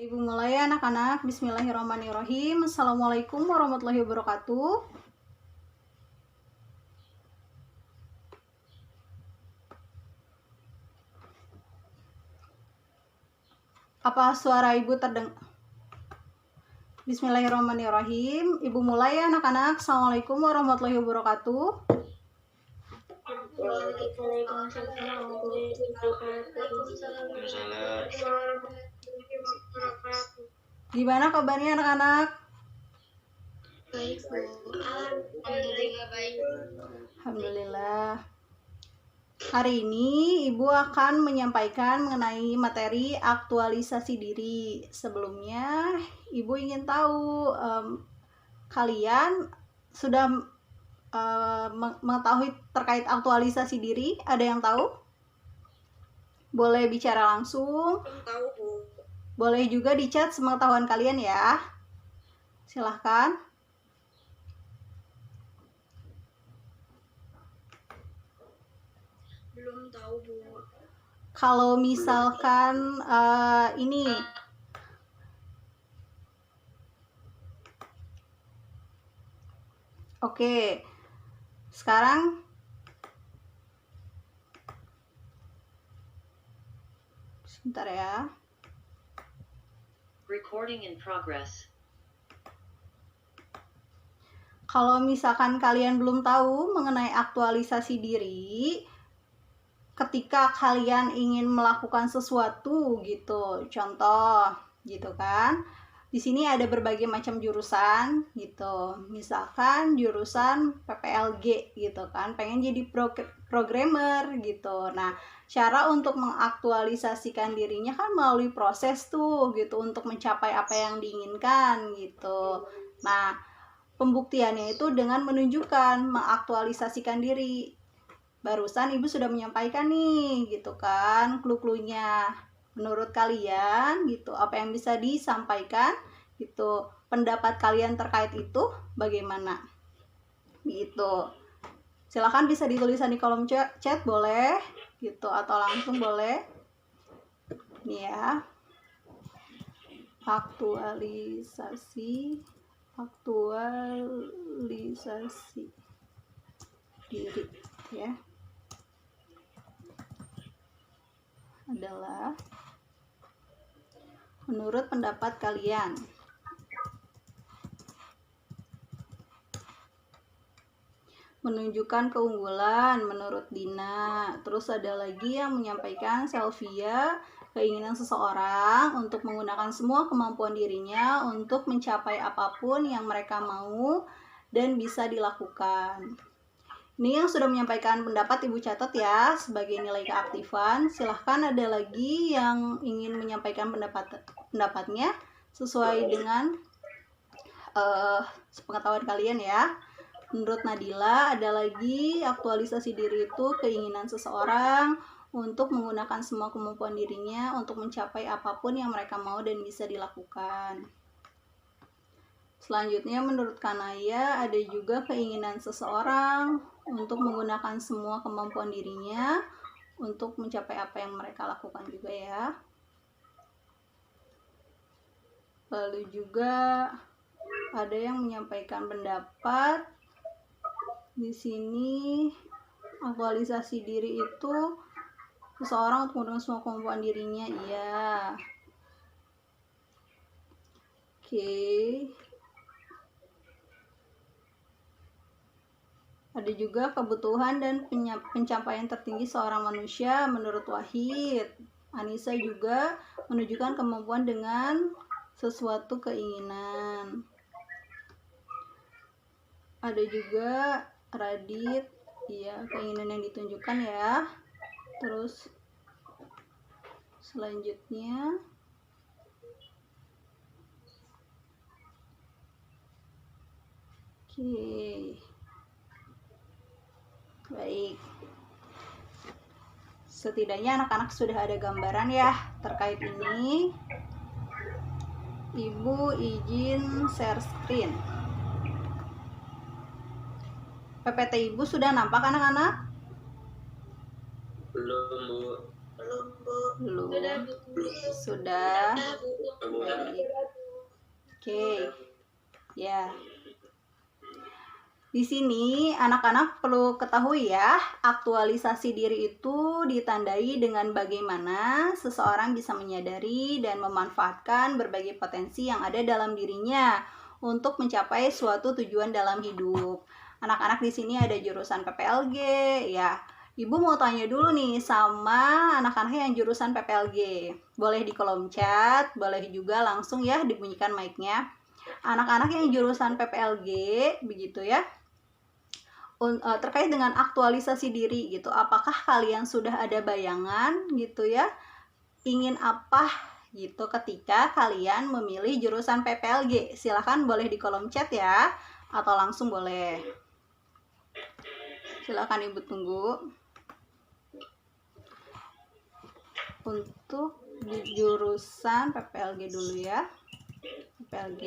Ibu mulai ya anak-anak. Bismillahirrahmanirrahim. Assalamualaikum warahmatullahi wabarakatuh. Apa suara ibu terdengar? Bismillahirrahmanirrahim. Ibu mulai ya anak-anak. Assalamualaikum warahmatullahi wabarakatuh. Gimana kabarnya anak-anak? Baik, Bu. Alhamdulillah baik. Alhamdulillah. Hari ini Ibu akan menyampaikan mengenai materi aktualisasi diri. Sebelumnya Ibu ingin tahu kalian sudah mengetahui terkait aktualisasi diri? Ada yang tahu? Boleh bicara langsung. Tahu, Bu. Boleh juga di chat sepengetahuan kalian ya. Silahkan. Belum tahu, Bu. Kalau misalkan ini oke. Sekarang sebentar ya. Recording in progress. Kalau misalkan kalian belum tahu mengenai aktualisasi diri, ketika kalian ingin melakukan sesuatu gitu, contoh gitu kan. Di sini ada berbagai macam jurusan gitu. Misalkan jurusan PPLG gitu kan, pengen jadi programmer gitu. Nah, cara untuk mengaktualisasikan dirinya kan melalui proses tuh gitu untuk mencapai apa yang diinginkan gitu. Nah, pembuktiannya itu dengan menunjukkan mengaktualisasikan diri. Barusan Ibu sudah menyampaikan nih gitu kan clue-cluenya. Menurut kalian gitu apa yang bisa disampaikan gitu, pendapat kalian terkait itu bagaimana gitu. Silakan bisa dituliskan di kolom chat boleh gitu atau langsung boleh. Nih ya. Aktualisasi diri ya adalah menurut pendapat kalian. Menunjukkan keunggulan menurut Dina. Terus ada lagi yang menyampaikan Selvia, keinginan seseorang untuk menggunakan semua kemampuan dirinya untuk mencapai apapun yang mereka mau dan bisa dilakukan. Ini yang sudah menyampaikan pendapat Ibu catat ya sebagai nilai keaktifan. Silahkan ada lagi yang ingin menyampaikan pendapatnya sesuai dengan sepengetahuan kalian ya. Menurut Nadila ada lagi aktualisasi diri itu keinginan seseorang untuk menggunakan semua kemampuan dirinya untuk mencapai apapun yang mereka mau dan bisa dilakukan. Selanjutnya menurut Kanaya ada juga keinginan seseorang untuk menggunakan semua kemampuan dirinya untuk mencapai apa yang mereka lakukan juga ya. Lalu juga ada yang menyampaikan pendapat di sini aktualisasi diri itu seseorang untuk menggunakan semua kemampuan dirinya, iya. Oke. Ada juga kebutuhan dan pencapaian tertinggi seorang manusia menurut Wahid. Anissa juga menunjukkan kemampuan dengan sesuatu keinginan. Ada juga Radit, ya keinginan yang ditunjukkan ya. Terus selanjutnya oke. Baik. Setidaknya anak-anak sudah ada gambaran ya terkait ini. Ibu izin share screen. PPT Ibu sudah nampak anak-anak? Belum, Bu. Belum. Sudah. Baik. Oke. Ya. Di sini anak-anak perlu ketahui ya, aktualisasi diri itu ditandai dengan bagaimana seseorang bisa menyadari dan memanfaatkan berbagai potensi yang ada dalam dirinya untuk mencapai suatu tujuan dalam hidup. Anak-anak di sini ada jurusan PPLG ya. Ibu mau tanya dulu nih sama anak-anak yang jurusan PPLG. Boleh di kolom chat, boleh juga langsung ya dibunyikan mic-nya. Anak-anak yang jurusan PPLG begitu ya. Terkait dengan aktualisasi diri gitu, apakah kalian sudah ada bayangan gitu ya, ingin apa gitu ketika kalian memilih jurusan PPLG? Silahkan boleh di kolom chat ya, atau langsung boleh. Silahkan ibu tunggu. Untuk di jurusan PPLG dulu ya, PPLG.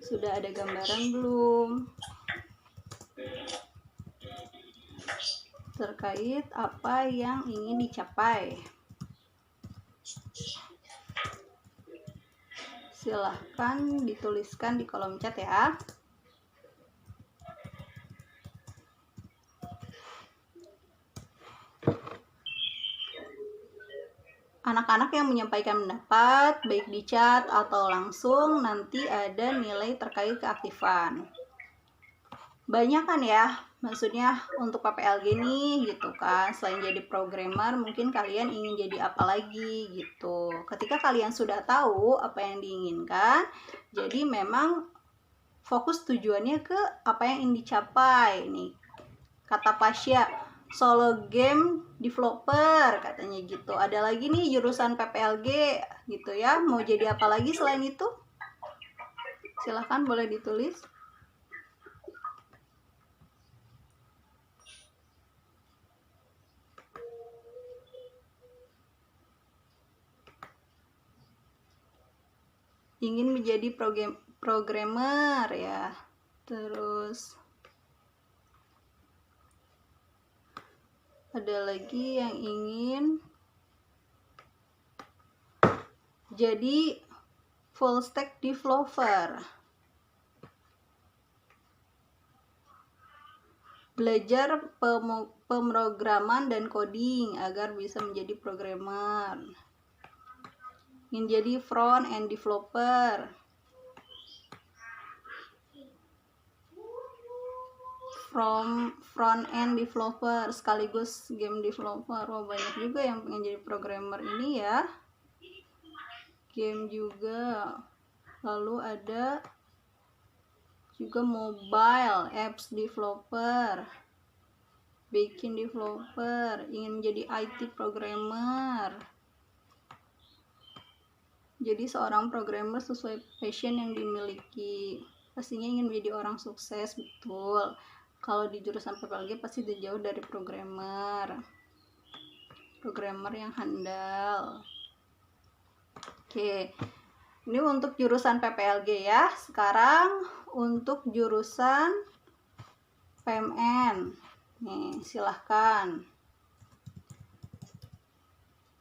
Sudah ada gambaran belum terkait apa yang ingin dicapai? Silahkan dituliskan di kolom chat ya. Anak-anak yang menyampaikan pendapat, baik di chat atau langsung, nanti ada nilai terkait keaktifan. Banyak kan ya, maksudnya untuk PPLG nih gitu kan, selain jadi programmer, mungkin kalian ingin jadi apa lagi gitu. Ketika kalian sudah tahu apa yang diinginkan, jadi memang fokus tujuannya ke apa yang ingin dicapai nih. Kata Pasya, solo game developer katanya gitu. Ada lagi nih jurusan PPLG gitu ya, mau jadi apa lagi selain itu? Silahkan boleh ditulis. Ingin menjadi programmer ya. Terus ada lagi yang ingin jadi full stack developer, belajar pemrograman dan coding agar bisa menjadi programmer, ingin jadi front end developer, front end developer sekaligus game developer. Oh, banyak juga yang pengen jadi programmer ini ya, game juga. Lalu ada juga mobile apps developer, backend developer, ingin menjadi IT programmer, jadi seorang programmer sesuai passion yang dimiliki. Pastinya ingin menjadi orang sukses, betul. Kalau di jurusan PPLG pasti jauh dari programmer yang handal. Oke, ini untuk jurusan PPLG ya. Sekarang untuk jurusan PMN nih, silahkan.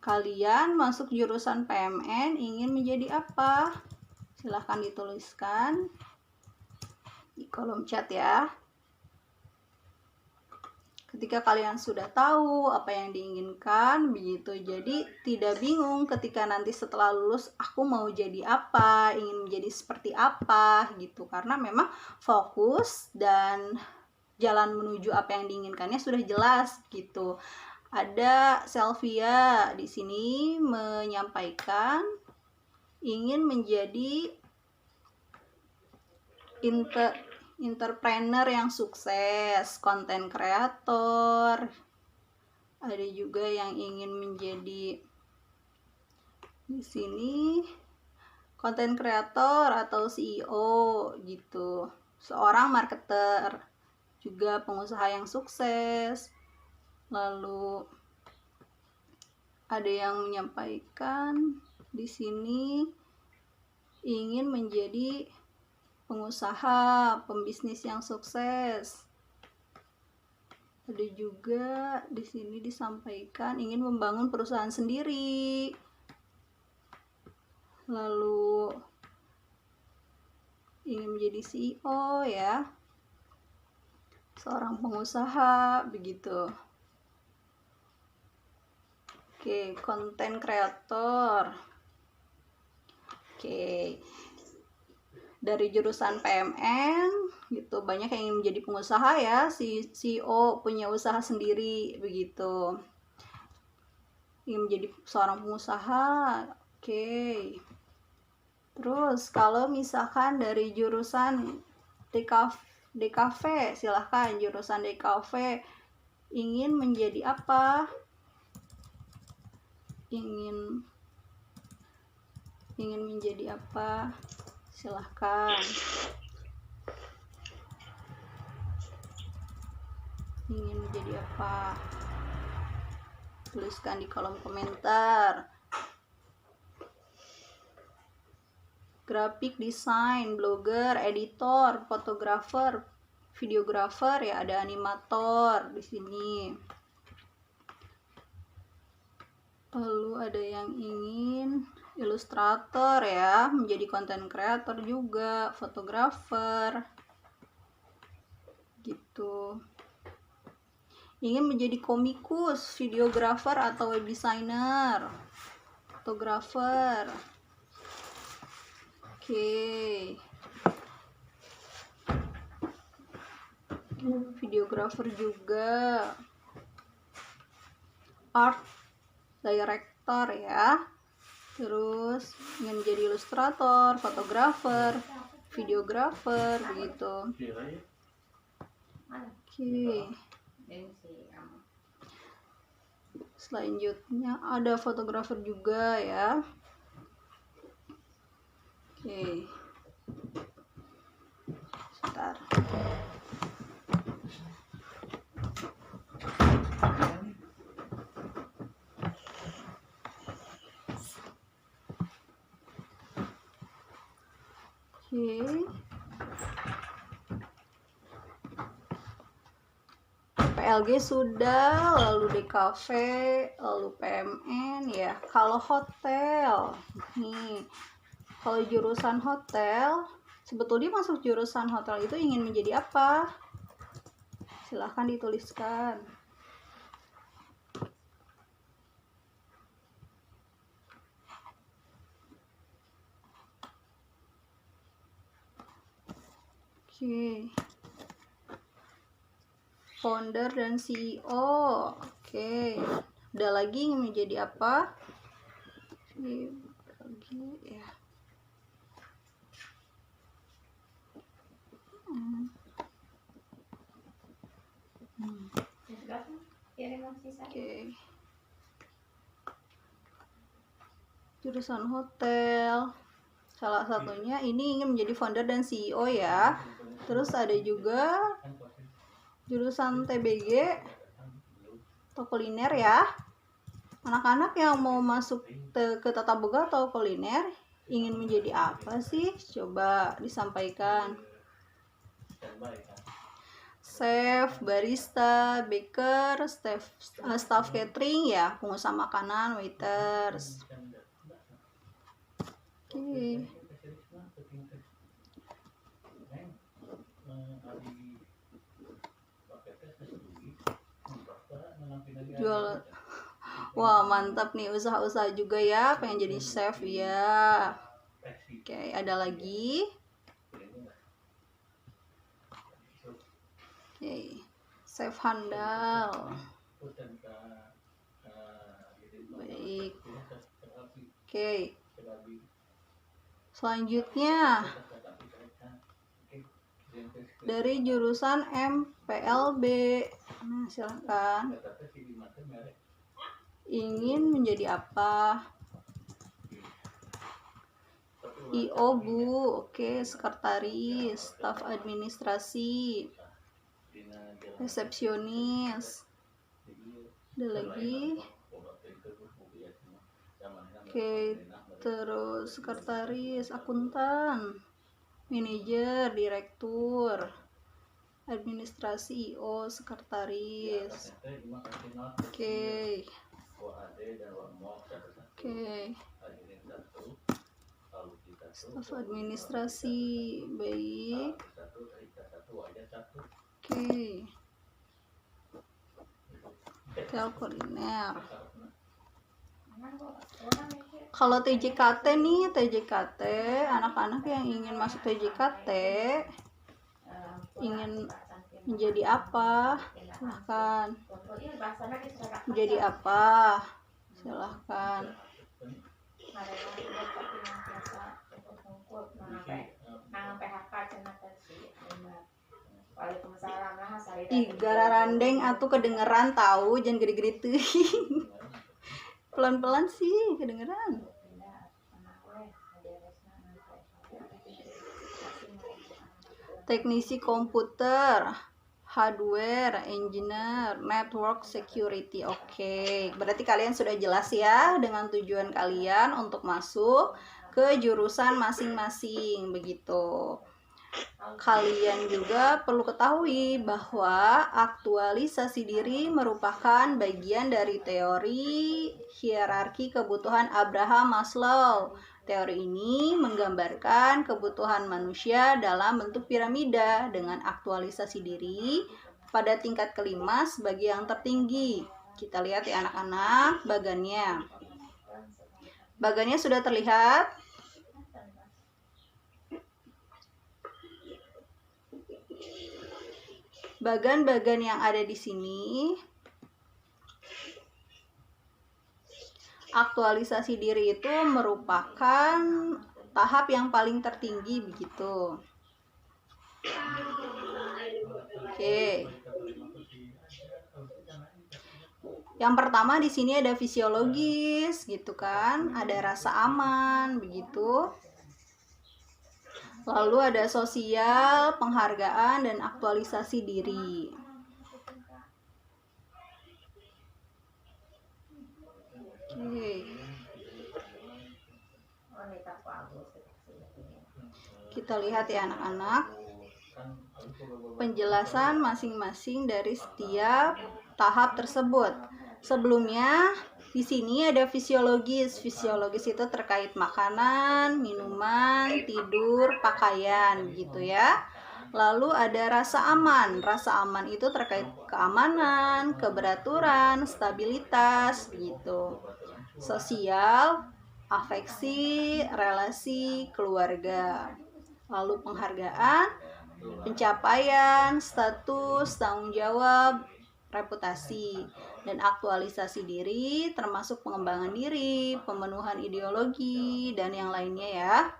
Kalian masuk jurusan PMN ingin menjadi apa? Silahkan dituliskan di kolom chat ya. Ketika kalian sudah tahu apa yang diinginkan, begitu, jadi tidak bingung ketika nanti setelah lulus aku mau jadi apa, ingin menjadi seperti apa gitu, karena memang fokus dan jalan menuju apa yang diinginkannya sudah jelas gitu. Ada Selvia di sini menyampaikan ingin menjadi entrepreneur yang sukses, konten kreator. Ada juga yang ingin menjadi di sini konten kreator atau CEO gitu. Seorang marketer, juga pengusaha yang sukses. Lalu ada yang menyampaikan di sini ingin menjadi pengusaha, pembisnis yang sukses. Ada juga di sini disampaikan ingin membangun perusahaan sendiri. lalu ingin menjadi CEO ya, seorang pengusaha begitu. Oke, konten kreator. Oke, dari jurusan PMN gitu, banyak yang ingin menjadi pengusaha ya, si CEO punya usaha sendiri begitu, ingin menjadi seorang pengusaha. Oke, terus kalau misalkan dari jurusan DKV, silahkan jurusan DKV ingin menjadi apa, ingin menjadi apa, silahkan. Ingin menjadi apa, tuliskan di kolom komentar. Graphic design, blogger, editor, fotografer, videografer ya, ada animator di sini. Lalu ada yang ingin ilustrator ya, menjadi content creator juga, fotografer gitu. Ingin menjadi komikus, videografer atau web designer, fotografer. Oke. Videografer juga. Art director ya. Terus ingin menjadi ilustrator, fotografer, videografer begitu. Oke. Selanjutnya ada fotografer juga ya. Oke. Sebentar. Oke. PLG sudah, lalu DKV, lalu PMN ya. Kalau hotel, nih, kalau jurusan hotel, sebetulnya masuk jurusan hotel itu ingin menjadi apa? Silahkan dituliskan. Oke. Founder dan CEO. Oke. Ada lagi ingin menjadi apa? Lagi ya. Oke. Jurusan hotel. Salah satunya ini ingin menjadi founder dan CEO ya. Terus ada juga jurusan TBG atau kuliner ya. Anak-anak yang mau masuk ke tata boga atau kuliner ingin menjadi apa sih? Coba disampaikan. Chef, barista, baker, staff catering ya, pengusaha makanan, waiters. Oke. Jual. Wah, mantap nih, usaha-usaha juga ya, pengen jadi chef ya. Oke, ada lagi. Oke, chef handal. Baik. Oke. Selanjutnya dari jurusan MPLB. Nah, silahkan. Ingin menjadi apa? IO Bu. Oke, sekretaris, staf administrasi, resepsionis. Ada lagi. Oke, terus sekretaris, akuntan, manajer, direktur, administrasi, IO, sekretaris. Oke. Oke. Staf administrasi, baik. Oke. Telkoordinator. Kalau TJKT nih, TJKT, anak-anak yang ingin masuk TJKT, ingin menjadi apa? Silahkan. Menjadi apa? Silahkan. Gararandeng atuh kedengeran tahu, jangan gede-gede tuh. Pelan-pelan sih kedengeran. Teknisi komputer, hardware, engineer, network security. Oke, berarti kalian sudah jelas ya dengan tujuan kalian untuk masuk ke jurusan masing-masing begitu. Kalian juga perlu ketahui bahwa aktualisasi diri merupakan bagian dari teori hierarki kebutuhan Abraham Maslow. Teori ini menggambarkan kebutuhan manusia dalam bentuk piramida dengan aktualisasi diri pada tingkat kelima sebagai yang tertinggi. Kita lihat ya anak-anak bagannya. Bagannya sudah terlihat? Bagan-bagan yang ada di sini, aktualisasi diri itu merupakan tahap yang paling tertinggi begitu. Oke. Yang pertama di sini ada fisiologis gitu kan, ada rasa aman begitu. Lalu ada sosial, penghargaan, dan aktualisasi diri. Oke. Kita lihat ya anak-anak. Penjelasan masing-masing dari setiap tahap tersebut. Sebelumnya di sini ada fisiologis. Fisiologis itu terkait makanan, minuman, tidur, pakaian gitu ya. Lalu ada rasa aman. Rasa aman itu terkait keamanan, keberaturan, stabilitas gitu. Sosial, afeksi, relasi, keluarga. Lalu penghargaan, pencapaian, status, tanggung jawab, reputasi, dan aktualisasi diri termasuk pengembangan diri, pemenuhan ideologi, dan yang lainnya ya.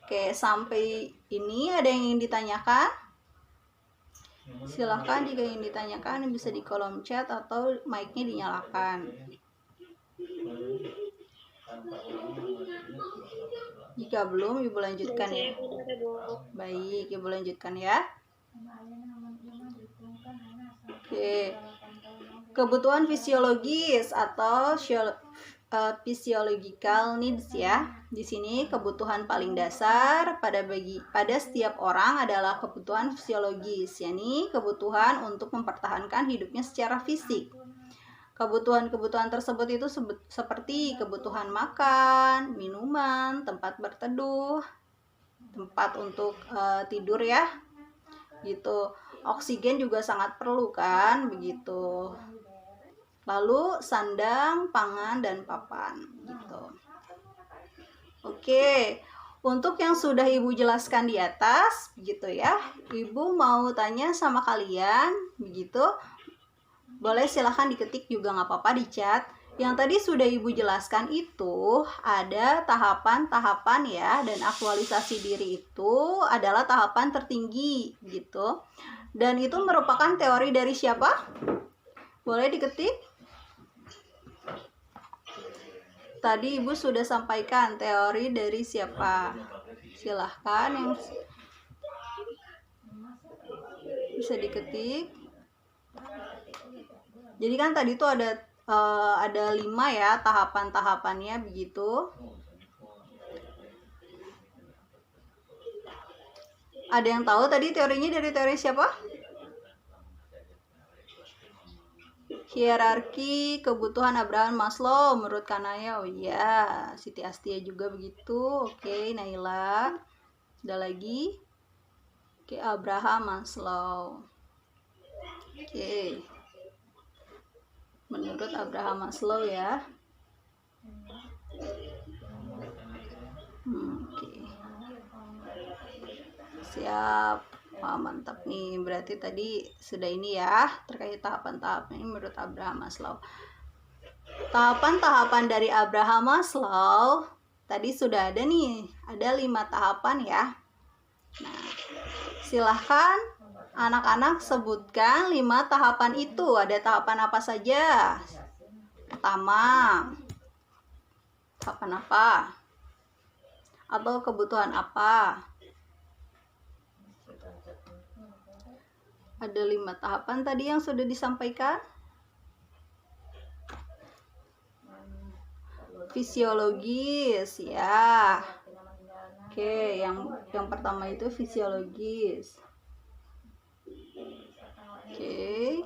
Oke, sampai ini ada yang ingin ditanyakan? Silahkan jika ingin ditanyakan bisa di kolom chat atau mic-nya dinyalakan. Jika belum, Ibu lanjutkan ya. Baik, Ibu lanjutkan ya. Oke. Kebutuhan fisiologis atau physiological needs ya. Di sini kebutuhan paling dasar pada setiap orang adalah kebutuhan fisiologis, yakni kebutuhan untuk mempertahankan hidupnya secara fisik. Kebutuhan-kebutuhan tersebut itu seperti kebutuhan makan, minuman, tempat berteduh, tempat untuk tidur ya. Gitu. Oksigen juga sangat perlu kan, begitu. Lalu sandang, pangan, dan papan gitu. Oke, untuk yang sudah Ibu jelaskan di atas begitu ya, Ibu mau tanya sama kalian begitu. Boleh silahkan diketik juga nggak apa-apa di chat. Yang tadi sudah Ibu jelaskan itu ada tahapan-tahapan ya, dan aktualisasi diri itu adalah tahapan tertinggi gitu. Dan itu merupakan teori dari siapa? Boleh diketik? Tadi Ibu sudah sampaikan teori dari siapa? Silahkan yang bisa diketik. Jadi kan tadi itu ada 5 ya tahapan-tahapannya begitu. Ada yang tahu tadi teorinya dari teori siapa? hierarki kebutuhan Abraham Maslow menurut Kanaya. Oh iya, Siti Astia juga begitu. Oke, Naila. Ada lagi? Oke, Abraham Maslow. Oke. Menurut Abraham Maslow ya. Oke. Siap. Wah, mantap nih. Berarti tadi sudah ini ya, terkait tahapan-tahapan ini menurut Abraham Maslow. Tahapan-tahapan dari Abraham Maslow tadi sudah ada nih. Ada 5 tahapan ya. Nah, silahkan anak-anak sebutkan 5 tahapan itu. Ada tahapan apa saja? Pertama, tahapan apa? Atau kebutuhan apa? Ada 5 tahapan tadi yang sudah disampaikan. Fisiologis ya. Oke, yang pertama itu fisiologis. Oke.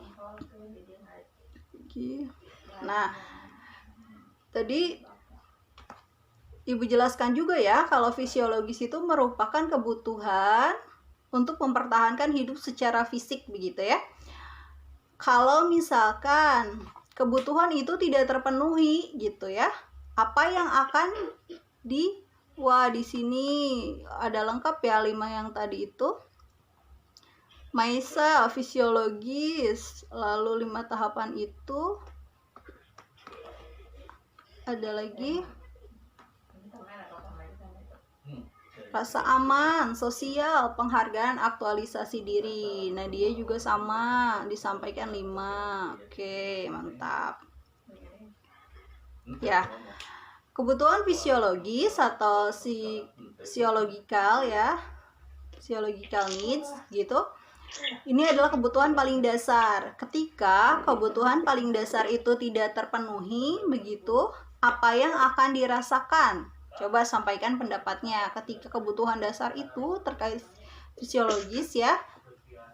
Nah, tadi Ibu jelaskan juga ya kalau fisiologis itu merupakan kebutuhan untuk mempertahankan hidup secara fisik begitu ya. Kalau misalkan kebutuhan itu tidak terpenuhi gitu ya, apa yang akan di sini ada lengkap ya 5 yang tadi itu. Maisa fisiologis, lalu 5 tahapan itu. Ada lagi rasa aman, sosial, penghargaan, aktualisasi diri. Nah, dia juga sama, disampaikan 5. Oke, mantap. Ya, kebutuhan fisiologis atau physiological ya, physiological needs gitu. Ini adalah kebutuhan paling dasar. Ketika kebutuhan paling dasar itu tidak terpenuhi, begitu, apa yang akan dirasakan? Coba sampaikan pendapatnya. Ketika kebutuhan dasar itu terkait fisiologis ya,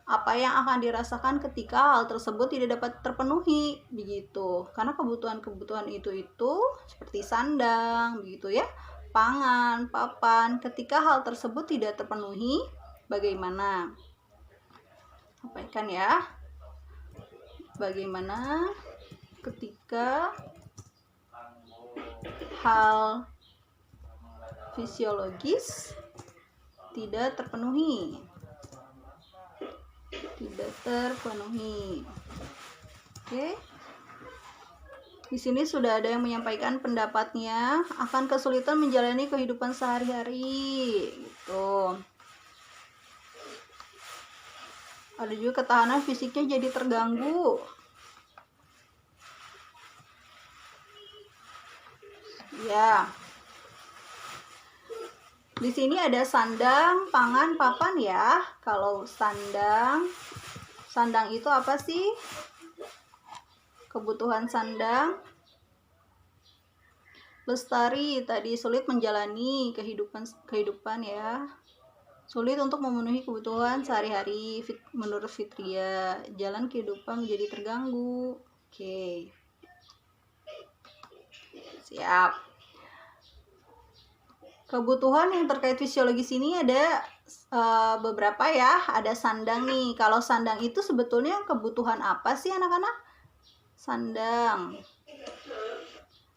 apa yang akan dirasakan ketika hal tersebut tidak dapat terpenuhi begitu. Karena kebutuhan-kebutuhan itu seperti sandang begitu ya, pangan, papan. Ketika hal tersebut tidak terpenuhi, bagaimana? Sampaikan ya. Bagaimana ketika hal fisiologis tidak terpenuhi. Oke. Di sini sudah ada yang menyampaikan pendapatnya akan kesulitan menjalani kehidupan sehari-hari gitu. Ada juga ketahanan fisiknya jadi terganggu. Ya. Di sini ada sandang, pangan, papan ya. Kalau sandang itu apa sih? Kebutuhan sandang. Lestari tadi sulit menjalani kehidupan ya. Sulit untuk memenuhi kebutuhan sehari-hari menurut Fitria. Jalan kehidupan menjadi terganggu. Oke. Siap. Kebutuhan yang terkait fisiologis ini ada beberapa ya. Ada sandang nih. Kalau sandang itu sebetulnya kebutuhan apa sih anak-anak? Sandang.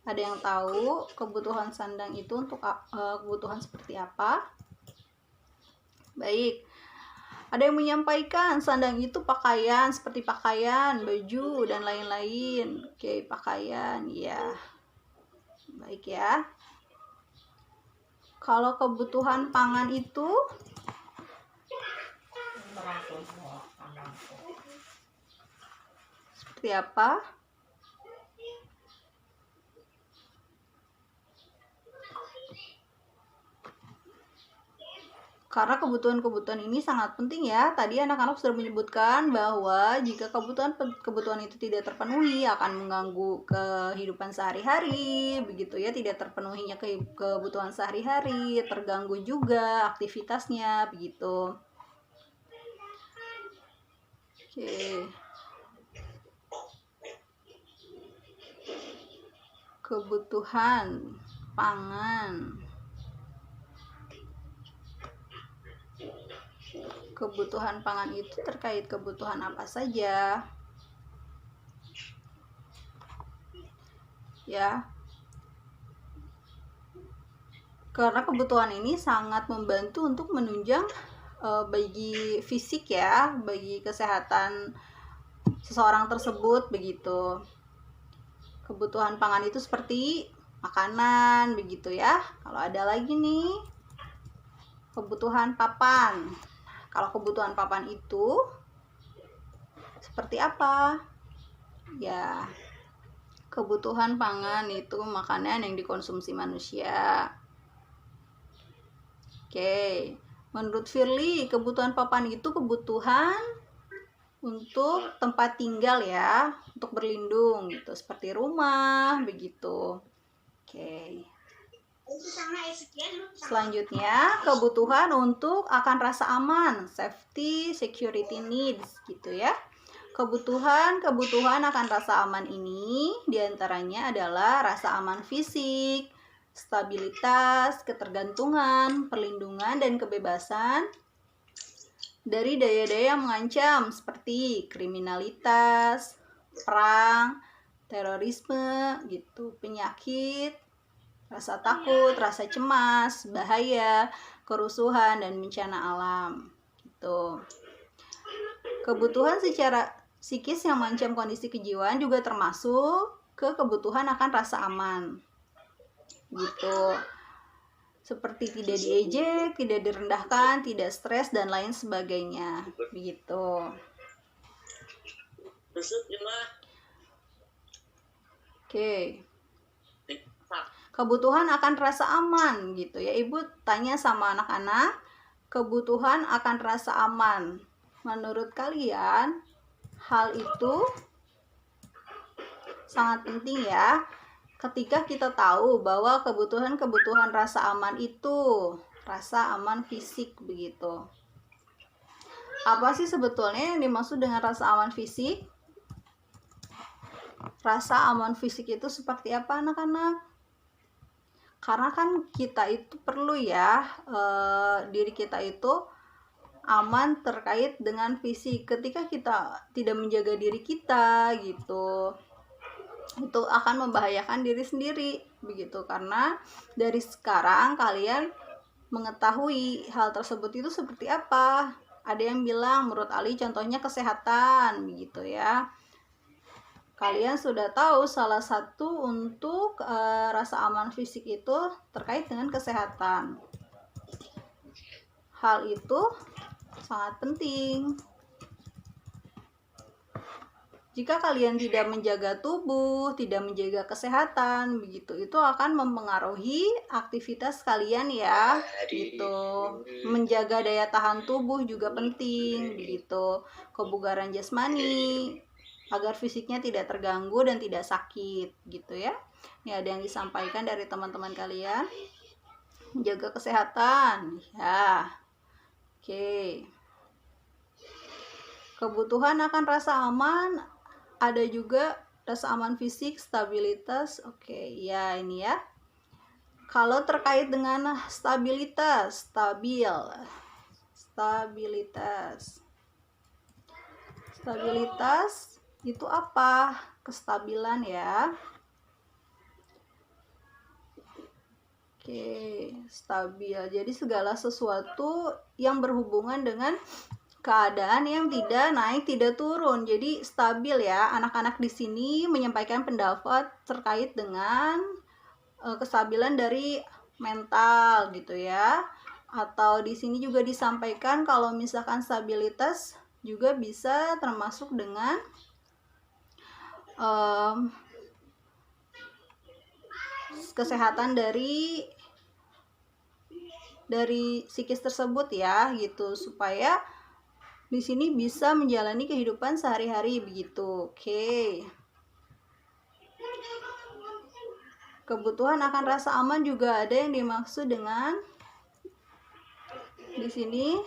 Ada yang tahu kebutuhan sandang itu untuk kebutuhan seperti apa? Baik. Ada yang menyampaikan sandang itu pakaian, seperti pakaian, baju, dan lain-lain. Oke, pakaian. Ya. Baik ya. Kalau kebutuhan pangan itu seperti apa? Karena kebutuhan-kebutuhan ini sangat penting ya. Tadi anak-anak sudah menyebutkan bahwa jika kebutuhan itu tidak terpenuhi akan mengganggu kehidupan sehari-hari, begitu ya, tidak terpenuhinya kebutuhan sehari-hari, terganggu juga aktivitasnya, begitu. Oke. kebutuhan pangan. Kebutuhan pangan itu terkait kebutuhan apa saja? Ya. Karena kebutuhan ini sangat membantu untuk menunjang bagi fisik ya, bagi kesehatan seseorang tersebut begitu. Kebutuhan pangan itu seperti makanan begitu ya. Kalau ada lagi nih kebutuhan papan. Kalau kebutuhan papan itu seperti apa? Ya, kebutuhan pangan itu makanan yang dikonsumsi manusia. Oke, menurut Firly, kebutuhan papan itu kebutuhan untuk tempat tinggal ya, untuk berlindung gitu, seperti rumah begitu. Oke. Selanjutnya, kebutuhan untuk akan rasa aman, safety, security needs gitu ya. Kebutuhan akan rasa aman ini diantaranya adalah rasa aman fisik, stabilitas, ketergantungan, perlindungan, dan kebebasan dari daya-daya yang mengancam seperti kriminalitas, perang, terorisme gitu, penyakit, rasa takut, rasa cemas, bahaya, kerusuhan, dan bencana alam gitu. Kebutuhan secara psikis yang mengancam kondisi kejiwaan juga termasuk ke kebutuhan akan rasa aman gitu, seperti tidak diejek, tidak direndahkan, tidak stres, dan lain sebagainya begitu. Oke. Kebutuhan akan rasa aman gitu ya. Ibu tanya sama anak-anak, kebutuhan akan rasa aman. Menurut kalian, hal itu sangat penting ya. Ketika kita tahu bahwa kebutuhan rasa aman itu rasa aman fisik begitu. Apa sih sebetulnya yang dimaksud dengan rasa aman fisik? Rasa aman fisik itu seperti apa anak-anak? Karena kan kita itu perlu ya, diri kita itu aman terkait dengan fisik. Ketika kita tidak menjaga diri kita gitu, itu akan membahayakan diri sendiri begitu. Karena dari sekarang kalian mengetahui hal tersebut itu seperti apa. Ada yang bilang menurut Ali contohnya kesehatan begitu ya. Kalian sudah tahu salah satu untuk rasa aman fisik itu terkait dengan kesehatan. Hal itu sangat penting. Jika kalian tidak menjaga tubuh, tidak menjaga kesehatan, begitu itu akan mempengaruhi aktivitas kalian ya, gitu. Menjaga daya tahan tubuh juga penting, begitu. Kebugaran jasmani, agar fisiknya tidak terganggu dan tidak sakit, gitu ya. Ini ada yang disampaikan dari teman-teman kalian. Menjaga kesehatan, ya. Oke. Kebutuhan akan rasa aman. Ada juga rasa aman fisik, stabilitas. Oke, ya ini ya. Kalau terkait dengan stabilitas, Stabilitas itu apa? Kestabilan ya. Oke, stabil. Jadi segala sesuatu yang berhubungan dengan keadaan yang tidak naik, tidak turun. Jadi stabil ya. Anak-anak di sini menyampaikan pendapat terkait dengan kestabilan dari mental gitu ya. Atau di sini juga disampaikan kalau misalkan stabilitas juga bisa termasuk dengan kesehatan dari psikis tersebut ya gitu, supaya di sini bisa menjalani kehidupan sehari-hari begitu. Oke. Kebutuhan akan rasa aman juga ada yang dimaksud dengan di sini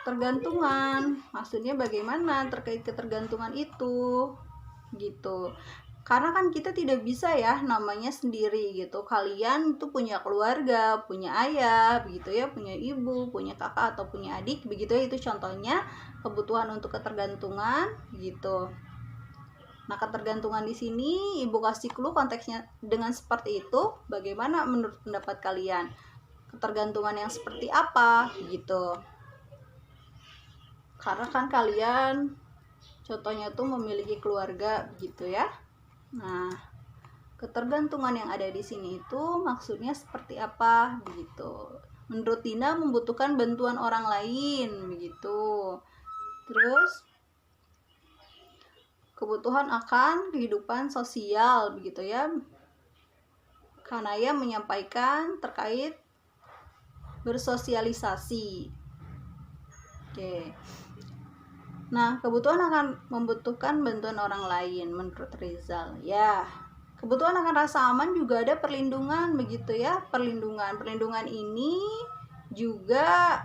tergantungan. Maksudnya bagaimana terkait ketergantungan itu gitu. Karena kan kita tidak bisa ya namanya sendiri gitu. Kalian itu punya keluarga, punya ayah, begitu ya, punya ibu, punya kakak atau punya adik, begitu ya. Itu contohnya kebutuhan untuk ketergantungan gitu. Nah, ketergantungan di sini Ibu kasih clue konteksnya dengan seperti itu. Bagaimana menurut pendapat kalian? Ketergantungan yang seperti apa gitu. Karena kan kalian contohnya tuh memiliki keluarga begitu ya. Nah, ketergantungan yang ada di sini itu maksudnya seperti apa begitu. Menurut Dina membutuhkan bantuan orang lain begitu. Terus kebutuhan akan kehidupan sosial begitu ya. Kanaya menyampaikan terkait bersosialisasi. Oke. Nah, kebutuhan akan membutuhkan bantuan orang lain menurut Rizal. Ya, kebutuhan akan rasa aman juga ada perlindungan begitu ya. Perlindungan ini juga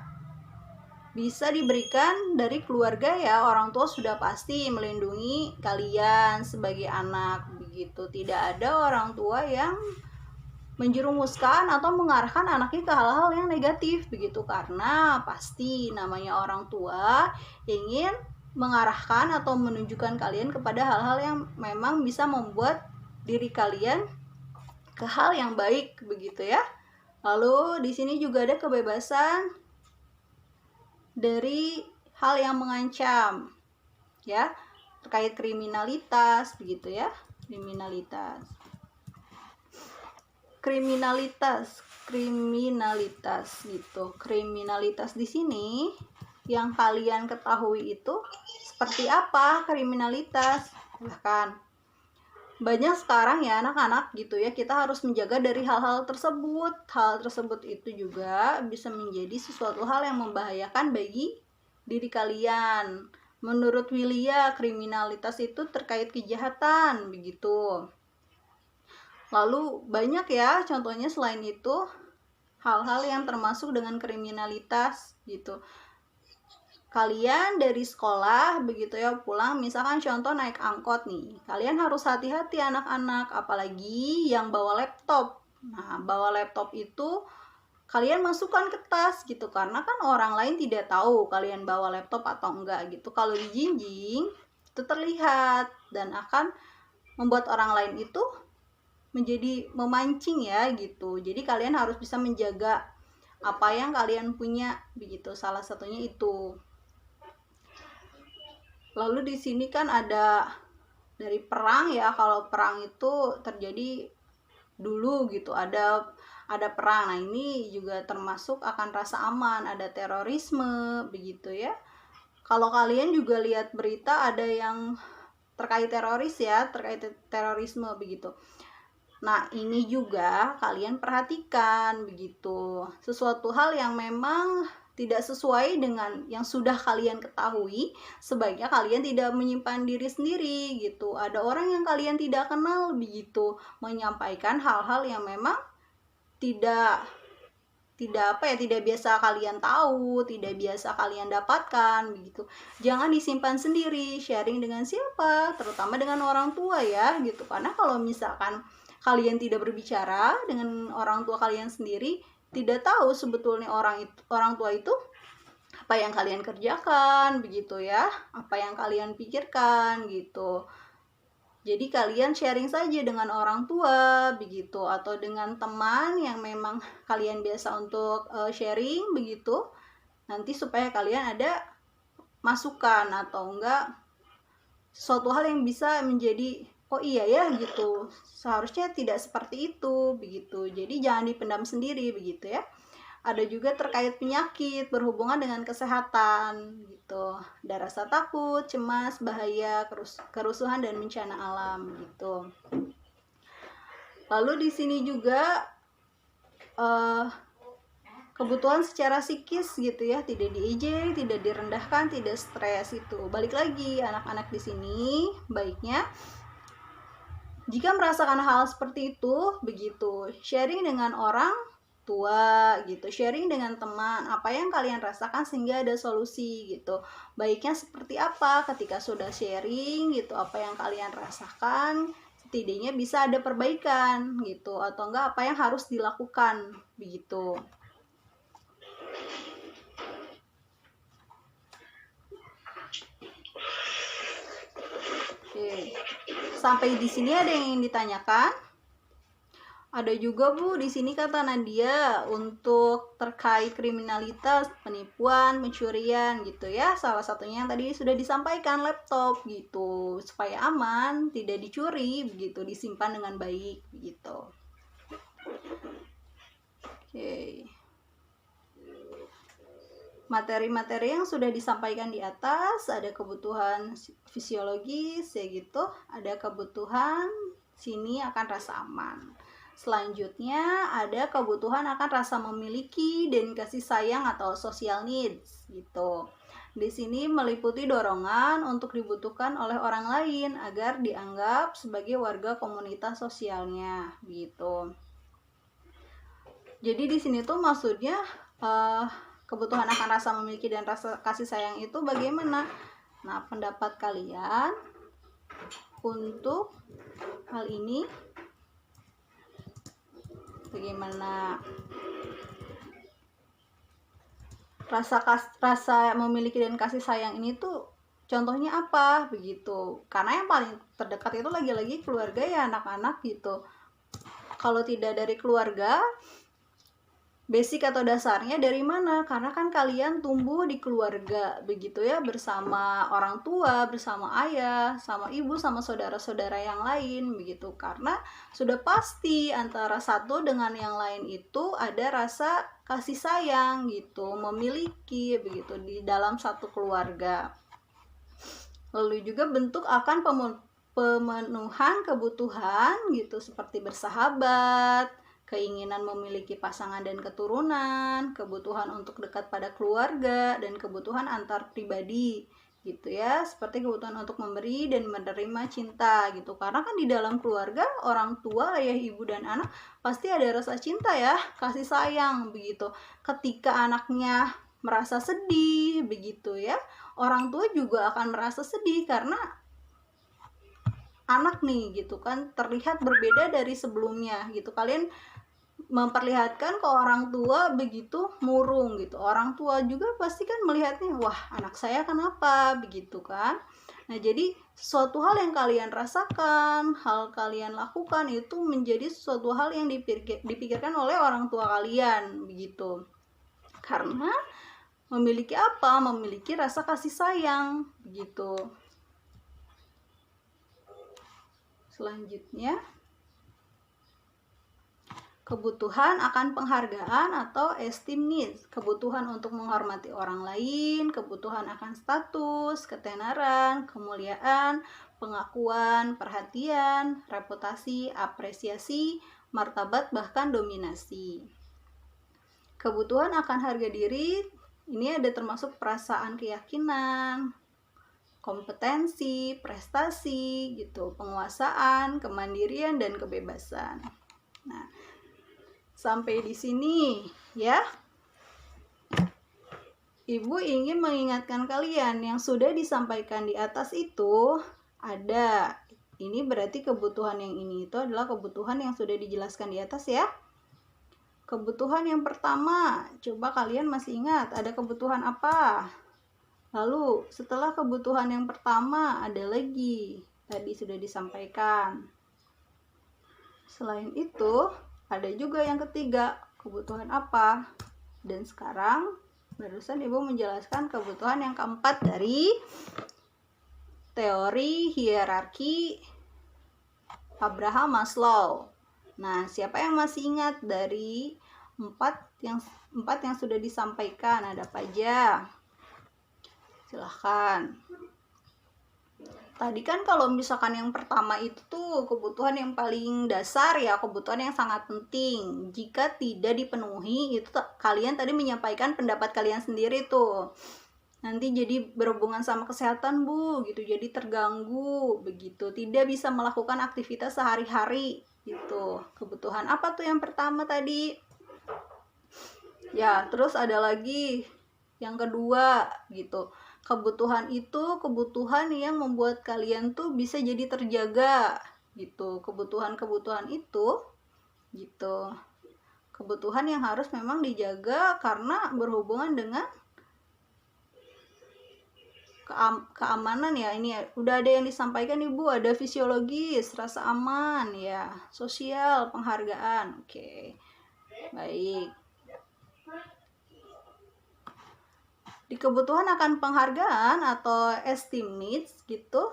bisa diberikan dari keluarga ya. Orang tua sudah pasti melindungi kalian sebagai anak begitu. Tidak ada orang tua yang menjerumuskan atau mengarahkan anaknya ke hal-hal yang negatif begitu, karena pasti namanya orang tua ingin mengarahkan atau menunjukkan kalian kepada hal-hal yang memang bisa membuat diri kalian ke hal yang baik begitu ya. Lalu di sini juga ada kebebasan dari hal yang mengancam ya, terkait kriminalitas begitu ya. Kriminalitas gitu. Kriminalitas di sini yang kalian ketahui itu seperti apa kriminalitas? Bahkan banyak sekarang ya anak-anak gitu ya, kita harus menjaga dari hal-hal tersebut. Hal tersebut itu juga bisa menjadi sesuatu hal yang membahayakan bagi diri kalian. Menurut Willia, kriminalitas itu terkait kejahatan begitu. Lalu banyak ya contohnya selain itu hal-hal yang termasuk dengan kriminalitas gitu. Kalian dari sekolah begitu ya pulang, misalkan contoh naik angkot nih, kalian harus hati-hati anak-anak, apalagi yang bawa laptop. Nah, bawa laptop itu kalian masukkan ke tas gitu, karena kan orang lain tidak tahu kalian bawa laptop atau enggak gitu. Kalau dijinjing itu terlihat dan akan membuat orang lain itu menjadi memancing ya gitu. Jadi kalian harus bisa menjaga apa yang kalian punya begitu. Salah satunya itu. Lalu di sini kan ada dari perang ya. Kalau perang itu terjadi dulu gitu. Ada perang. Nah, ini juga termasuk akan rasa aman, ada terorisme begitu ya. Kalau kalian juga lihat berita ada yang terkait teroris ya, terkait terorisme begitu. Nah, ini juga kalian perhatikan begitu. Sesuatu hal yang memang tidak sesuai dengan yang sudah kalian ketahui, sebaiknya kalian tidak menyimpan diri sendiri gitu. Ada orang yang kalian tidak kenal begitu, menyampaikan hal-hal yang memang tidak biasa kalian tahu, tidak biasa kalian dapatkan begitu. Jangan disimpan sendiri, sharing dengan siapa, terutama dengan orang tua ya gitu. Karena kalau misalkan kalian tidak berbicara dengan orang tua kalian sendiri, tidak tahu sebetulnya orang tua itu apa yang kalian kerjakan begitu ya, apa yang kalian pikirkan gitu. Jadi kalian sharing saja dengan orang tua begitu, atau dengan teman yang memang kalian biasa untuk sharing begitu. Nanti supaya kalian ada masukan atau enggak suatu hal yang bisa menjadi oh iya ya gitu, seharusnya tidak seperti itu begitu. Jadi jangan dipendam sendiri begitu ya. Ada juga terkait penyakit berhubungan dengan kesehatan gitu. Ada rasa takut, cemas, bahaya, kerusuhan dan bencana alam gitu. Lalu di sini juga kebutuhan secara psikis gitu ya, tidak diejek, tidak direndahkan, tidak stres itu. Balik lagi anak-anak di sini baiknya jika merasakan hal seperti itu begitu, sharing dengan orang tua gitu, sharing dengan teman apa yang kalian rasakan sehingga ada solusi gitu. Baiknya seperti apa ketika sudah sharing gitu, apa yang kalian rasakan setidaknya bisa ada perbaikan gitu, atau enggak apa yang harus dilakukan begitu. Oke. Sampai di sini ada yang ingin ditanyakan? Ada juga Bu, di sini kata Nadia untuk terkait kriminalitas, penipuan, pencurian gitu ya. Salah satunya yang tadi sudah disampaikan, laptop gitu. Supaya aman, tidak dicuri begitu, disimpan dengan baik begitu. Oke. Materi-materi yang sudah disampaikan di atas, ada kebutuhan fisiologis ya gitu, ada kebutuhan sini akan rasa aman. Selanjutnya ada kebutuhan akan rasa memiliki dan kasih sayang atau social needs gitu. Di sini meliputi dorongan untuk dibutuhkan oleh orang lain agar dianggap sebagai warga komunitas sosialnya gitu. Jadi di sini tuh maksudnya kebutuhan akan rasa memiliki dan rasa kasih sayang itu bagaimana? Nah, pendapat kalian untuk hal ini bagaimana? Rasa memiliki dan kasih sayang ini tuh contohnya apa begitu? Karena yang paling terdekat itu lagi-lagi keluarga ya, anak-anak gitu. Kalau tidak dari keluarga, basic atau dasarnya dari mana? Karena kan kalian tumbuh di keluarga begitu ya, bersama orang tua, bersama ayah, sama ibu, sama saudara-saudara yang lain begitu. Karena sudah pasti antara satu dengan yang lain itu ada rasa kasih sayang gitu, memiliki begitu di dalam satu keluarga. Lalu juga bentuk akan pemenuhan kebutuhan gitu, seperti bersahabat, keinginan memiliki pasangan dan keturunan, kebutuhan untuk dekat pada keluarga, dan kebutuhan antar pribadi gitu ya, seperti kebutuhan untuk memberi dan menerima cinta gitu. Karena kan di dalam keluarga, orang tua, ayah, ibu, dan anak pasti ada rasa cinta ya, kasih sayang begitu. Ketika anaknya merasa sedih begitu ya, orang tua juga akan merasa sedih karena anak nih gitu kan terlihat berbeda dari sebelumnya gitu. Kalian memperlihatkan ke orang tua begitu murung gitu, orang tua juga pasti kan melihatnya, wah anak saya kenapa begitu kan. Nah jadi suatu hal yang kalian rasakan, hal kalian lakukan itu menjadi suatu hal yang dipikirkan oleh orang tua kalian begitu, karena memiliki apa? Memiliki rasa kasih sayang begitu. Selanjutnya, kebutuhan akan penghargaan atau esteem needs, kebutuhan untuk menghormati orang lain, kebutuhan akan status, ketenaran, kemuliaan, pengakuan, perhatian, reputasi, apresiasi, martabat, bahkan dominasi. Kebutuhan akan harga diri, ini ada termasuk perasaan keyakinan, kompetensi, prestasi gitu, penguasaan, kemandirian, dan kebebasan. Nah, sampai di sini ya. Ibu ingin mengingatkan kalian yang sudah disampaikan di atas itu ada. Ini berarti kebutuhan yang ini itu adalah kebutuhan yang sudah dijelaskan di atas ya. Kebutuhan yang pertama, coba kalian masih ingat ada kebutuhan apa? Lalu setelah kebutuhan yang pertama ada lagi, tadi sudah disampaikan. Selain itu ada juga yang ketiga, kebutuhan apa? Dan sekarang barusan Ibu menjelaskan kebutuhan yang keempat dari teori hierarki Abraham Maslow. Nah, siapa yang masih ingat dari empat yang sudah disampaikan? Ada apa aja? Silahkan. Tadi kan kalau misalkan yang pertama itu tuh kebutuhan yang paling dasar ya, kebutuhan yang sangat penting. Jika tidak dipenuhi, itu kalian tadi menyampaikan pendapat kalian sendiri tuh. Nanti jadi berhubungan sama kesehatan Bu, gitu. Jadi terganggu begitu, tidak bisa melakukan aktivitas sehari-hari gitu. Kebutuhan apa tuh yang pertama tadi? Ya, terus ada lagi yang kedua gitu. Kebutuhan itu kebutuhan yang membuat kalian tuh bisa jadi terjaga gitu. Kebutuhan-kebutuhan itu gitu. Kebutuhan yang harus memang dijaga karena berhubungan dengan keamanan ya. Ini ya, udah ada yang disampaikan Ibu, ada fisiologis, rasa aman ya, sosial, penghargaan. Oke. Baik. Di kebutuhan akan penghargaan atau esteem needs gitu.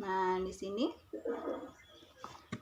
Nah, di sini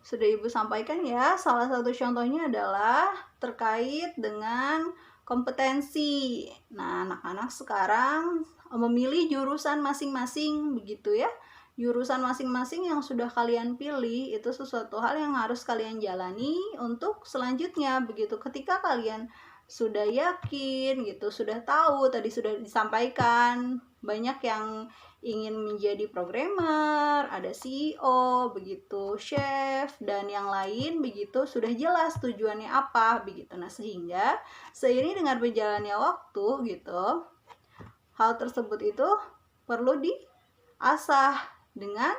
sudah Ibu sampaikan ya, salah satu contohnya adalah terkait dengan kompetensi. Nah, anak-anak sekarang memilih jurusan masing-masing begitu ya. Jurusan masing-masing yang sudah kalian pilih itu sesuatu hal yang harus kalian jalani untuk selanjutnya begitu. Ketika kalian sudah yakin gitu, sudah tahu, tadi sudah disampaikan, banyak yang ingin menjadi programmer, ada CEO, begitu, chef, dan yang lain begitu, sudah jelas tujuannya apa begitu. Nah, sehingga seiring dengan berjalannya waktu gitu, hal tersebut itu perlu diasah dengan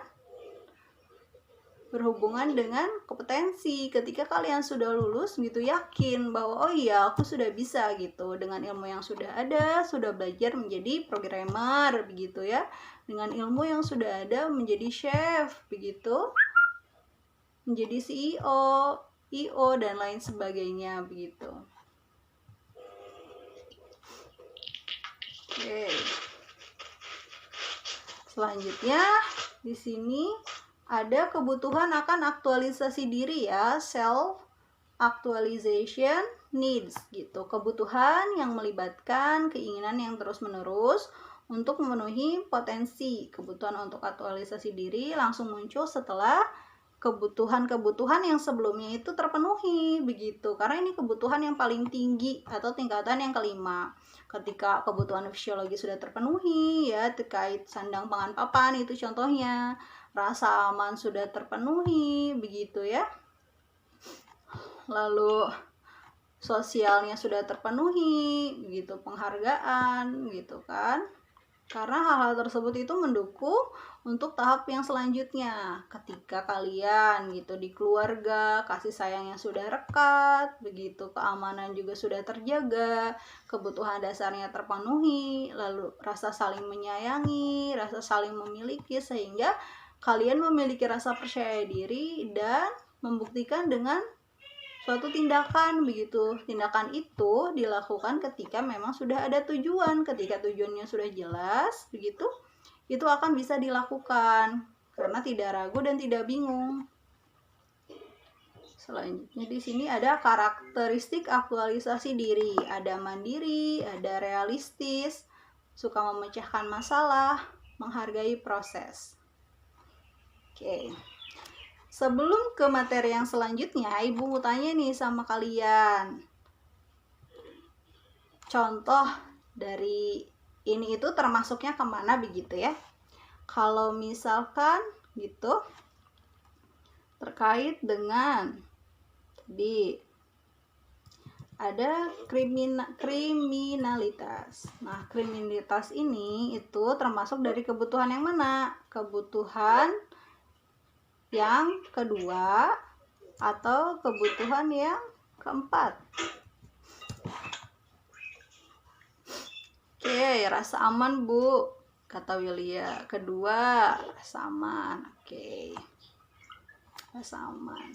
berhubungan dengan kompetensi. Ketika kalian sudah lulus gitu, yakin bahwa oh iya aku sudah bisa gitu, dengan ilmu yang sudah ada, sudah belajar menjadi programmer begitu ya, dengan ilmu yang sudah ada menjadi chef begitu, menjadi CEO, IO dan lain sebagainya begitu. Oke. Selanjutnya di sini ada kebutuhan akan aktualisasi diri ya, self actualization needs gitu. Kebutuhan yang melibatkan keinginan yang terus-menerus untuk memenuhi potensi. Kebutuhan untuk aktualisasi diri langsung muncul setelah kebutuhan-kebutuhan yang sebelumnya itu terpenuhi begitu. Karena ini kebutuhan yang paling tinggi atau tingkatan yang kelima. Ketika kebutuhan fisiologi sudah terpenuhi ya, terkait sandang pangan papan itu contohnya, rasa aman sudah terpenuhi begitu ya, lalu sosialnya sudah terpenuhi begitu, penghargaan gitu kan. Karena hal-hal tersebut itu mendukung untuk tahap yang selanjutnya. Ketika kalian gitu di keluarga, kasih sayang yang sudah rekat, begitu, keamanan juga sudah terjaga, kebutuhan dasarnya terpenuhi, lalu rasa saling menyayangi, rasa saling memiliki, sehingga kalian memiliki rasa percaya diri dan membuktikan dengan suatu tindakan begitu. Tindakan itu dilakukan ketika memang sudah ada tujuan. Ketika tujuannya sudah jelas begitu, itu akan bisa dilakukan karena tidak ragu dan tidak bingung. Selanjutnya di sini ada karakteristik aktualisasi diri. Ada mandiri, ada realistis, suka memecahkan masalah, menghargai proses. Oke. Sebelum ke materi yang selanjutnya, Ibu mau tanya nih sama kalian. Contoh dari ini itu termasuknya kemana begitu ya? Kalau misalkan gitu, terkait dengan tadi ada kriminalitas. Nah, kriminalitas ini itu termasuk dari kebutuhan yang mana? Kebutuhan yang kedua atau kebutuhan yang keempat? Oke, rasa aman Bu, kata Willia. Kedua, rasa aman. Oke, rasa aman.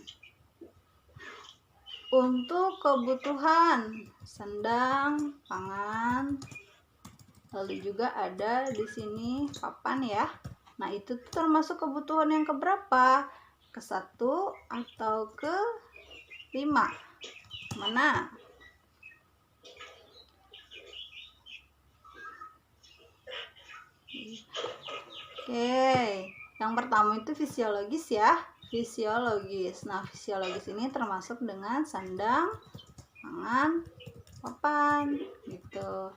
Untuk kebutuhan sandang, pangan, lalu juga ada di sini papan ya. Nah, itu termasuk kebutuhan yang keberapa? Ke-1 atau ke-5? Mana? Oke, yang pertama itu fisiologis ya. Fisiologis. Nah, fisiologis ini termasuk dengan sandang, pangan, papan gitu.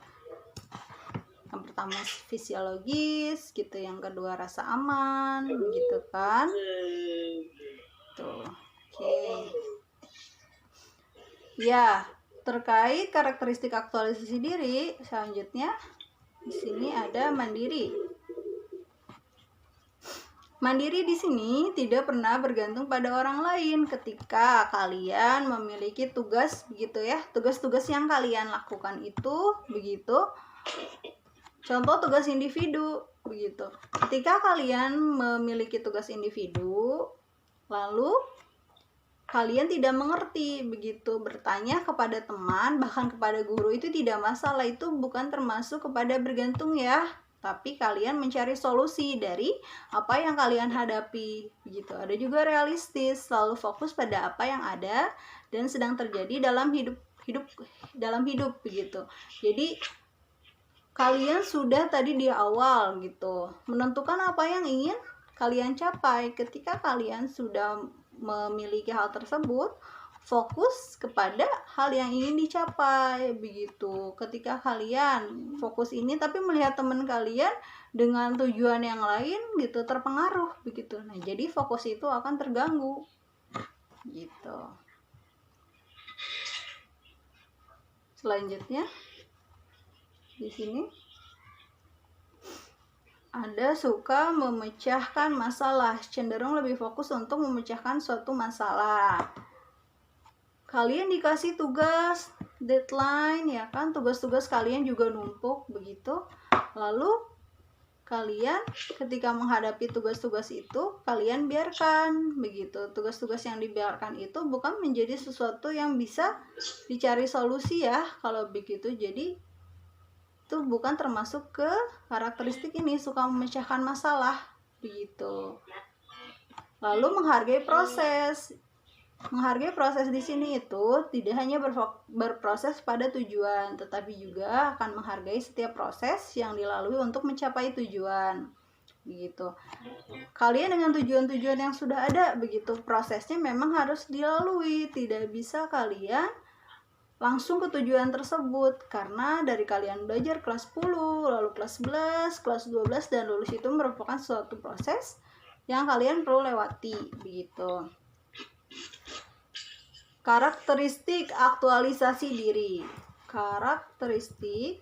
Yang pertama fisiologis gitu, yang kedua rasa aman gitu kan. Tuh. Oke. Ya, terkait karakteristik aktualisasi diri, selanjutnya di sini ada mandiri. Mandiri di sini tidak pernah bergantung pada orang lain ketika kalian memiliki tugas begitu ya. Tugas-tugas yang kalian lakukan itu begitu. Contoh tugas individu begitu. Ketika kalian memiliki tugas individu, lalu kalian tidak mengerti begitu, bertanya kepada teman bahkan kepada guru itu tidak masalah, itu bukan termasuk kepada bergantung ya. Tapi kalian mencari solusi dari apa yang kalian hadapi begitu. Ada juga realistis, selalu fokus pada apa yang ada dan sedang terjadi dalam hidup begitu. Jadi kalian sudah tadi di awal gitu menentukan apa yang ingin kalian capai. Ketika kalian sudah memiliki hal tersebut, fokus kepada hal yang ingin dicapai begitu. Ketika kalian fokus ini tapi melihat teman kalian dengan tujuan yang lain gitu, terpengaruh begitu. Nah, jadi fokus itu akan terganggu gitu. Selanjutnya di sini ada suka memecahkan masalah, cenderung lebih fokus untuk memecahkan suatu masalah. Kalian dikasih tugas, deadline ya kan, tugas-tugas kalian juga numpuk begitu. Lalu kalian ketika menghadapi tugas-tugas itu, kalian biarkan begitu. Tugas-tugas yang dibiarkan itu bukan menjadi sesuatu yang bisa dicari solusi ya kalau begitu. Jadi itu bukan termasuk ke karakteristik ini, suka memecahkan masalah begitu. Lalu menghargai proses. Menghargai proses di sini itu tidak hanya berproses pada tujuan, tetapi juga akan menghargai setiap proses yang dilalui untuk mencapai tujuan. Begitu. Kalian dengan tujuan-tujuan yang sudah ada begitu, prosesnya memang harus dilalui. Tidak bisa kalian langsung ke tujuan tersebut karena dari kalian belajar kelas 10, lalu kelas 11, kelas 12 dan lulus itu merupakan suatu proses yang kalian perlu lewati begitu. Karakteristik aktualisasi diri. Karakteristik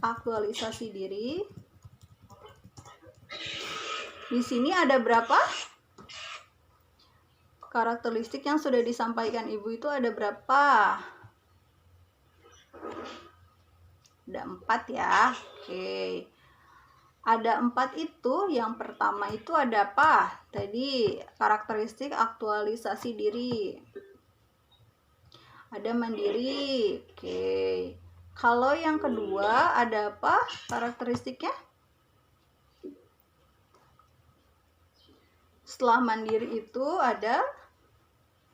aktualisasi diri. Di sini ada berapa? Karakteristik yang sudah disampaikan Ibu itu ada berapa? Ada 4 ya. Oke. Ada 4 itu. Yang pertama itu ada apa? Tadi karakteristik aktualisasi diri. Ada mandiri. Oke. Kalau yang kedua ada apa karakteristiknya? Setelah mandiri itu ada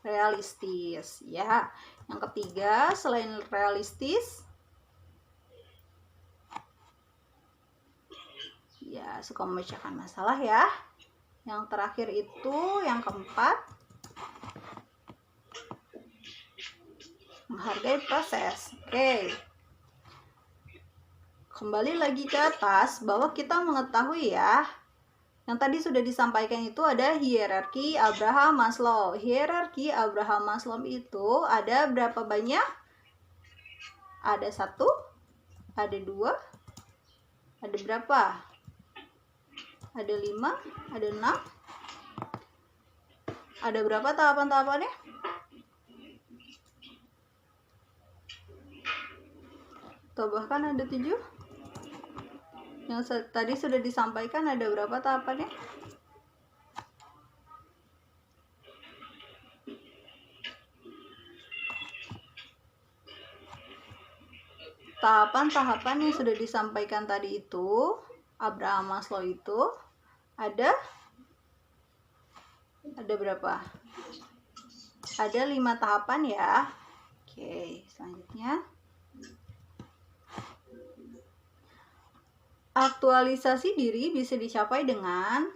realistis ya. Yang ketiga selain realistis ya suka memecahkan masalah ya. Yang terakhir itu yang keempat menghargai proses. Oke. Kembali lagi ke atas bahwa kita mengetahui ya, yang tadi sudah disampaikan itu ada hierarki Abraham Maslow. Hierarki Abraham Maslow itu ada berapa banyak? Ada 1, ada 2, ada berapa? Ada 5, ada 6. Ada berapa tahapan-tahapannya? Atau bahkan ada 7? Yang tadi sudah disampaikan ada berapa tahapannya? Tahapan-tahapan yang sudah disampaikan tadi itu, Abraham Maslow itu ada berapa? Ada 5 tahapan ya. Oke, selanjutnya. Aktualisasi diri bisa dicapai dengan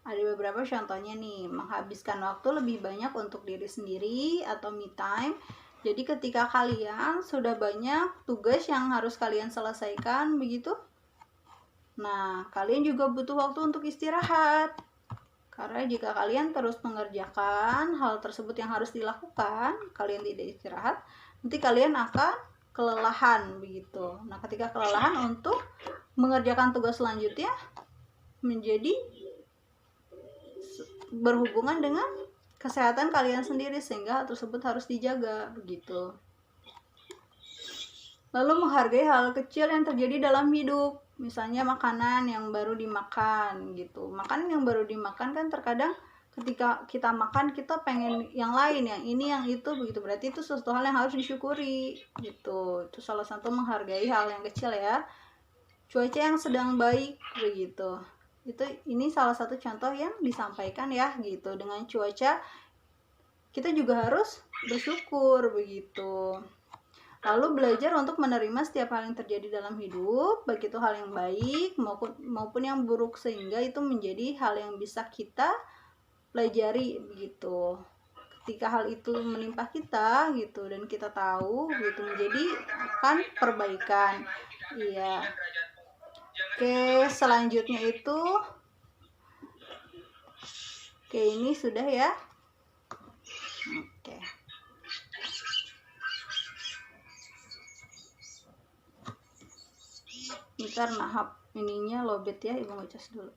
ada beberapa contohnya nih, menghabiskan waktu lebih banyak untuk diri sendiri atau me time. Jadi ketika kalian sudah banyak tugas yang harus kalian selesaikan begitu, nah kalian juga butuh waktu untuk istirahat. Karena jika kalian terus mengerjakan hal tersebut yang harus dilakukan, kalian tidak istirahat, nanti kalian akan kelelahan begitu. Nah ketika kelelahan untuk mengerjakan tugas selanjutnya menjadi berhubungan dengan kesehatan kalian sendiri, sehingga hal tersebut harus dijaga begitu. Lalu menghargai hal kecil yang terjadi dalam hidup, misalnya makanan yang baru dimakan gitu. Makanan yang baru dimakan kan terkadang ketika kita makan kita pengen yang lain, yang ini, yang itu begitu. Berarti itu sesuatu hal yang harus disyukuri gitu. Itu salah satu menghargai hal yang kecil ya. Cuaca yang sedang baik begitu. Ini salah satu contoh yang disampaikan ya gitu. Dengan cuaca kita juga harus bersyukur begitu. Lalu belajar untuk menerima setiap hal yang terjadi dalam hidup, baik itu hal yang baik maupun yang buruk, sehingga itu menjadi hal yang bisa kita pelajari begitu. Ketika hal itu menimpa kita gitu dan kita tahu gitu, menjadi akan perbaikan. Iya. Oke, selanjutnya itu ini sudah ya. Oke. Ini karena ininya lobet ya, Ibu ngecas dulu.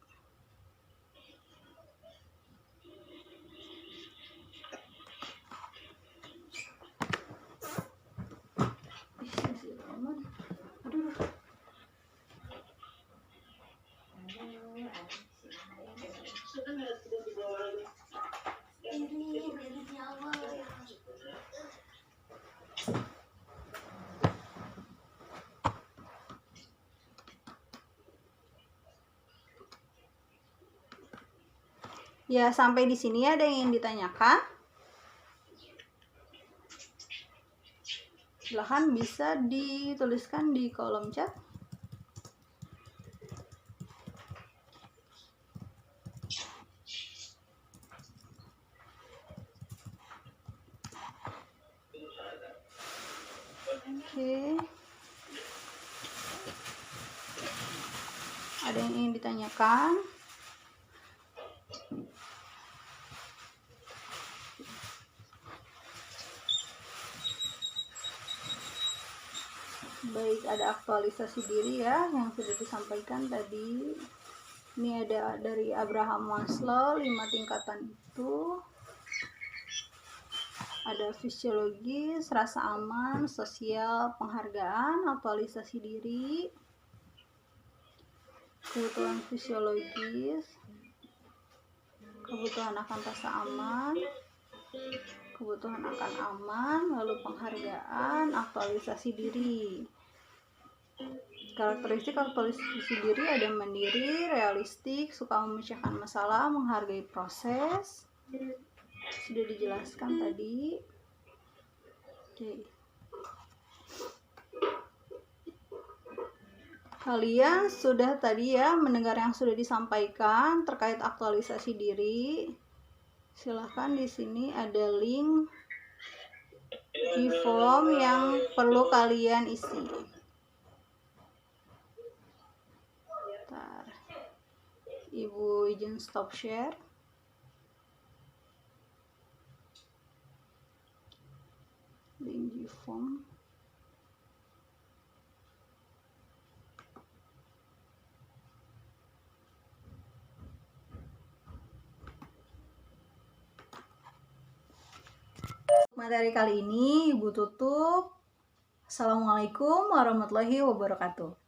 Ya, sampai di sini ada yang ingin ditanyakan? Silahkan bisa dituliskan di kolom chat. Oke. Ada yang ingin ditanyakan? Baik, ada aktualisasi diri ya yang sudah disampaikan tadi. Ini ada dari Abraham Maslow, 5 tingkatan itu. Ada fisiologis, rasa aman, sosial, penghargaan, aktualisasi diri. Kebutuhan fisiologis, kebutuhan akan rasa aman, kebutuhan akan aman, lalu penghargaan, aktualisasi diri. Karakteristik aktualisasi diri ada mandiri, realistik, suka memecahkan masalah, menghargai proses. Sudah dijelaskan tadi. Oke. Kalian sudah tadi ya mendengar yang sudah disampaikan terkait aktualisasi diri. Silahkan, di sini ada link di form yang perlu kalian isi. Bentar. Ibu izin stop share. Link di form. Materi kali ini Ibu tutup. Assalamualaikum warahmatullahi wabarakatuh.